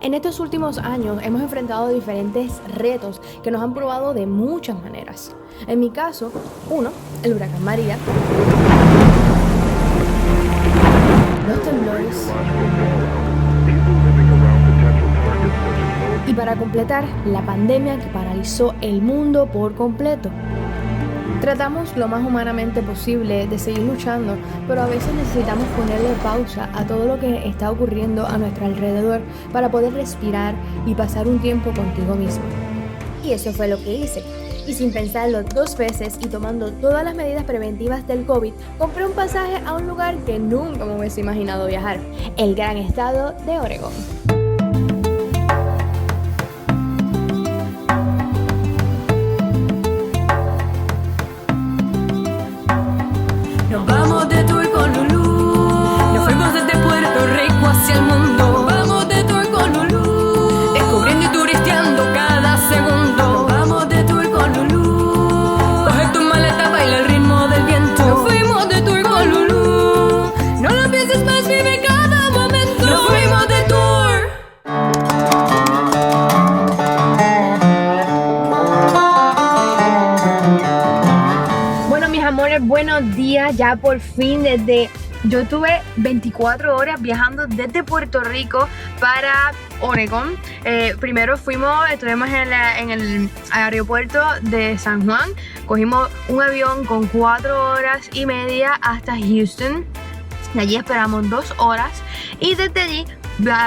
En estos últimos años hemos enfrentado diferentes retos que nos han probado de muchas maneras. En mi caso, uno, el huracán María, los temblores y para completar, la pandemia que paralizó el mundo por completo. Tratamos lo más humanamente posible de seguir luchando, pero a veces necesitamos ponerle pausa a todo lo que está ocurriendo a nuestro alrededor para poder respirar y pasar un tiempo contigo mismo. Y eso fue lo que hice. Y sin pensarlo dos veces y tomando todas las medidas preventivas del COVID, compré un pasaje a un lugar que nunca me hubiese imaginado viajar, el gran estado de Oregón. Nos vamos de tour con Lulú. Nos fuimos desde Puerto Rico hacia el mundo. Nos vamos de tour con Lulú. Descubriendo y turisteando cada segundo. Nos vamos de tour con Lulú. Coge tu maleta, baila el ritmo del viento. Nos fuimos de tour con Lulú. No lo pienses más, vive cada momento. Nos fuimos de tour. Bueno, mis amores, buenos días. Ya por fin yo tuve 24 horas viajando desde Puerto Rico para Oregón. Primero estuvimos en el aeropuerto de San Juan. Cogimos un avión con 4 horas y media hasta Houston. De allí esperamos 2 horas y desde allí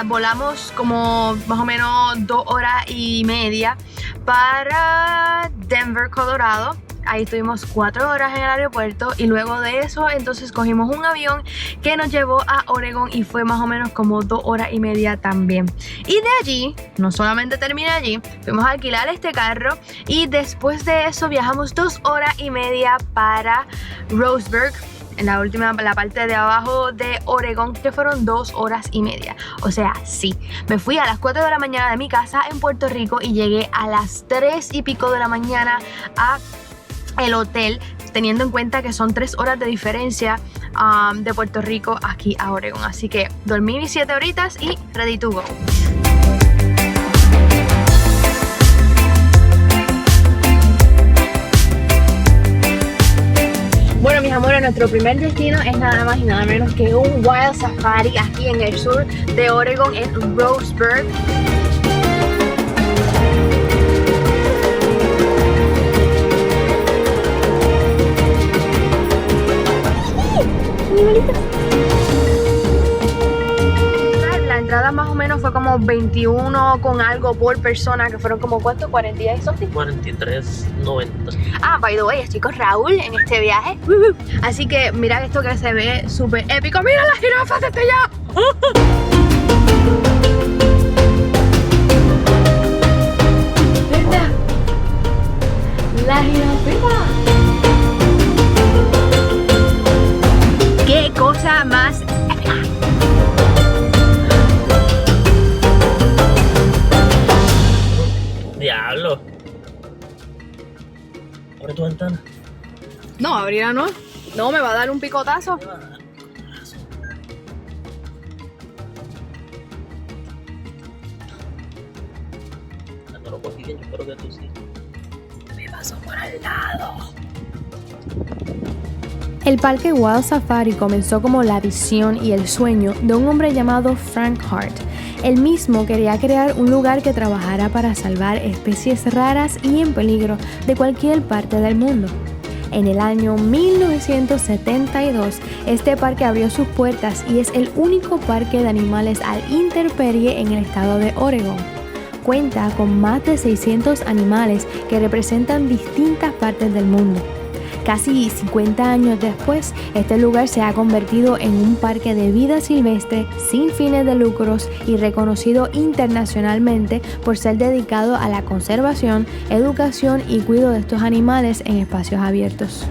volamos como más o menos 2 horas y media para Denver, Colorado. Ahí estuvimos 4 horas en el aeropuerto y luego de eso entonces cogimos un avión que nos llevó a Oregón y fue más o menos como 2 horas y media también. Y de allí, no solamente terminé allí, fuimos a alquilar este carro y después de eso viajamos 2 horas y media para Roseburg, en la parte de abajo de Oregón, que fueron 2 horas y media. O sea, sí, me fui a las 4 de la mañana de mi casa en Puerto Rico y llegué a las 3 y pico de la mañana a el hotel, teniendo en cuenta que son 3 horas de diferencia de Puerto Rico aquí a Oregón. Así que dormí mis 7 horitas y ready to go. Bueno, mis amores, nuestro primer destino es nada más y nada menos que un Wild Safari aquí en el sur de Oregón, en Roseburg. La entrada más o menos fue como 21 con algo por persona, que fueron como ¿cuánto? 40 y something. 43.90. Ah, by the way, estoy con Raúl en este viaje. Así que mira esto que se ve súper épico. ¡Mira las jirafas desde allá! ¿Verdad? La jirafita. ¡Qué cosa más épica! Diablo. Abre tu ventana. No, abrirá no. No, me va a dar un picotazo. No lo cogí bien, yo espero que tú sí. Me pasó por al lado. El parque Wild Safari comenzó como la visión y el sueño de un hombre llamado Frank Hart. Él mismo quería crear un lugar que trabajara para salvar especies raras y en peligro de cualquier parte del mundo. En el año 1972, este parque abrió sus puertas y es el único parque de animales al intemperie en el estado de Oregón. Cuenta con más de 600 animales que representan distintas partes del mundo. Casi 50 años después, este lugar se ha convertido en un parque de vida silvestre sin fines de lucros y reconocido internacionalmente por ser dedicado a la conservación, educación y cuidado de estos animales en espacios abiertos.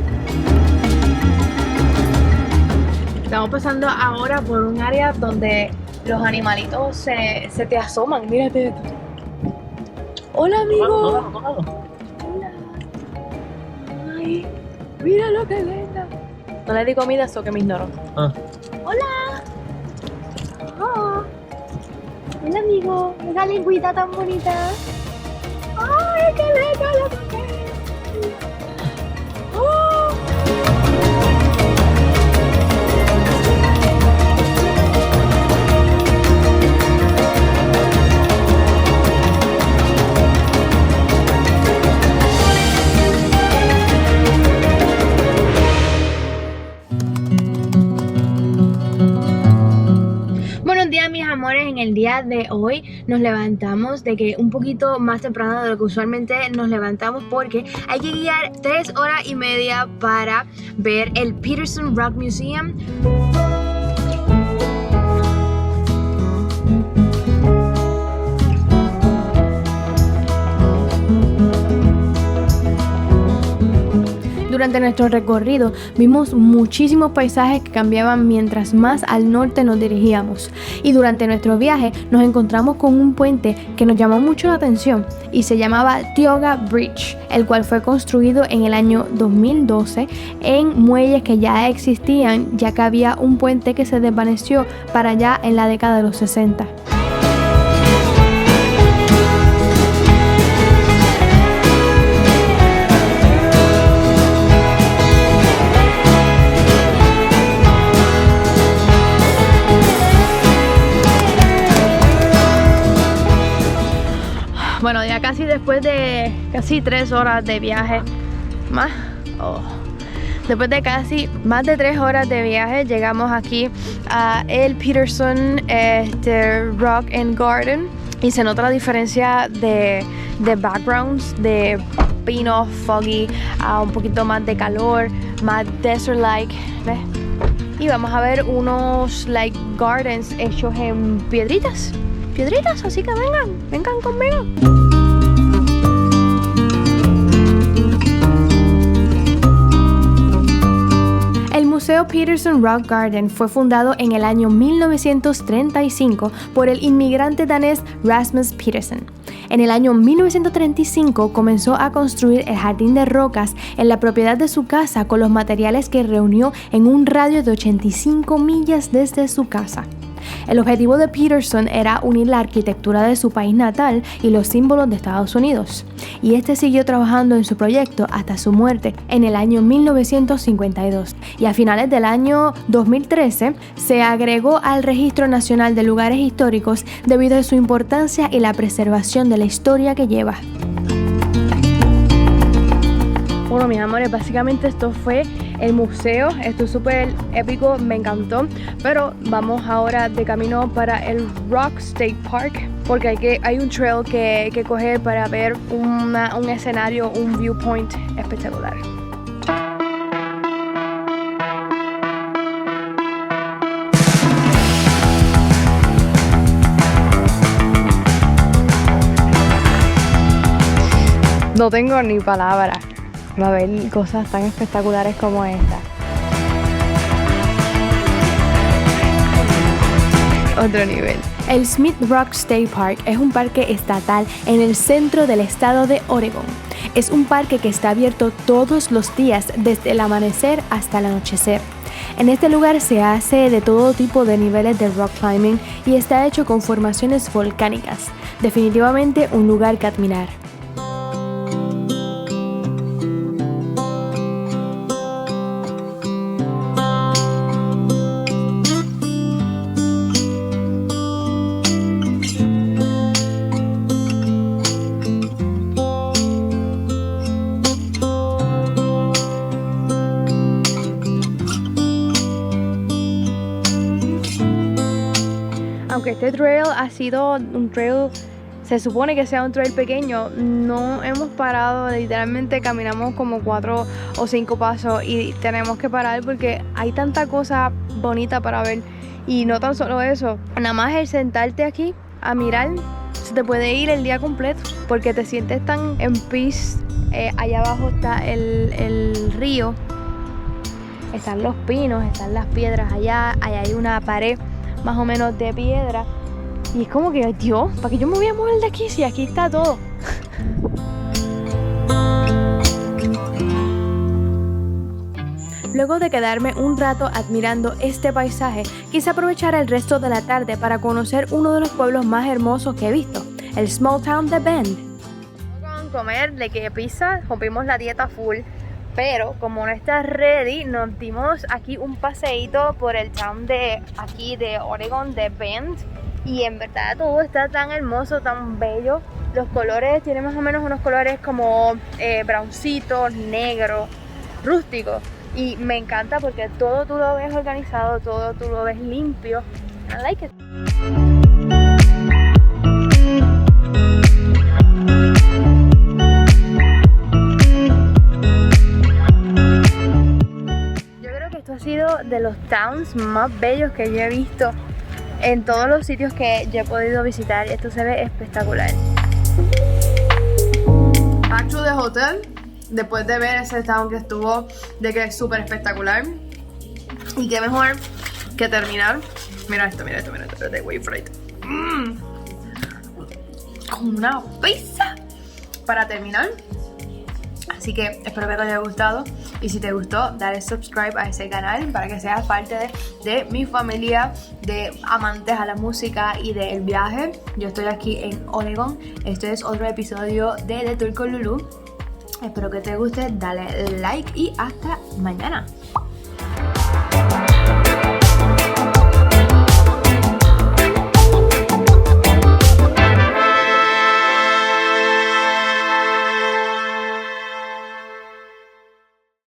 Estamos pasando ahora por un área donde los animalitos se te asoman. Mírate esto. Hola, amigo. Tócalo. Hola. Ay. Mira lo que linda. No le di comida, eso que me ignoró. Ah. Hola. Oh. Hola amigo, esa lengüita tan bonita. ¡Ay, qué lindo lo toqué! Buenos días mis amores, en el día de hoy nos levantamos de que un poquito más temprano de lo que usualmente nos levantamos porque hay que guiar 3 horas y media para ver el Peterson Rock Museum. Durante nuestro recorrido vimos muchísimos paisajes que cambiaban mientras más al norte nos dirigíamos, y durante nuestro viaje nos encontramos con un puente que nos llamó mucho la atención y se llamaba Tioga Bridge, el cual fue construido en el año 2012 en muelles que ya existían, ya que había un puente que se desvaneció para allá en la década de los 60. Bueno, ya casi después de casi 3 horas de viaje, después de casi más de 3 horas de viaje, llegamos aquí a el Peterson Rock and Garden y se nota la diferencia de backgrounds, de pino, foggy, a un poquito más de calor, más desert-like, ¿ves? Y vamos a ver unos gardens hechos en piedritas, así que vengan conmigo. El Museo Peterson Rock Garden fue fundado en el año 1935 por el inmigrante danés Rasmus Peterson. En el año 1935 comenzó a construir el jardín de rocas en la propiedad de su casa con los materiales que reunió en un radio de 85 millas desde su casa. El objetivo de Peterson era unir la arquitectura de su país natal y los símbolos de Estados Unidos, y este siguió trabajando en su proyecto hasta su muerte en el año 1952, y a finales del año 2013 se agregó al Registro Nacional de Lugares Históricos debido a su importancia y la preservación de la historia que lleva. Bueno, mis amores, básicamente esto fue el museo. Esto es súper épico, me encantó. Pero vamos ahora de camino para el Rock State Park, porque hay un trail que coger para ver un escenario, un viewpoint espectacular. No tengo ni palabras para ver cosas tan espectaculares como esta. Otro nivel. El Smith Rock State Park es un parque estatal en el centro del estado de Oregón. Es un parque que está abierto todos los días desde el amanecer hasta el anochecer. En este lugar se hace de todo tipo de niveles de rock climbing y está hecho con formaciones volcánicas. Definitivamente un lugar que admirar. Aunque este trail ha sido un trail, se supone que sea un trail pequeño, no hemos parado, literalmente caminamos como 4 o 5 pasos y tenemos que parar porque hay tanta cosa bonita para ver. Y no tan solo eso, nada más el sentarte aquí a mirar, se te puede ir el día completo porque te sientes tan en peace. Allá abajo está el río, están los pinos, están las piedras allá hay una pared más o menos de piedra y es como que, Dios, ¿para qué yo me voy a mover de aquí si aquí está todo? Luego de quedarme un rato admirando este paisaje, quise aprovechar el resto de la tarde para conocer uno de los pueblos más hermosos que he visto, el Small Town de Bend. Con comer de que pizza, rompimos la dieta full, pero como no está ready, nos dimos aquí un paseíto por el town de aquí de Oregon, de Bend, y en verdad todo está tan hermoso, tan bello. Los colores, tienen más o menos unos colores como browncitos, negros, rústicos. Y me encanta porque todo tú lo ves organizado, todo tú lo ves limpio. I like it. Yo creo que esto ha sido de los towns más bellos que yo he visto en todos los sitios que yo he podido visitar. Esto se ve espectacular. Back to the hotel. Después de ver ese town que estuvo de que es súper espectacular. Y qué mejor que terminar. Mira esto, espérate, wait for it. Con una pizza para terminar. Así que espero que te haya gustado. Y si te gustó, dale subscribe a ese canal para que seas parte de mi familia de amantes a la música y del viaje. Yo estoy aquí en Oregon. Este es otro episodio de The Tour con Lulu. Espero que te guste, dale like y hasta mañana.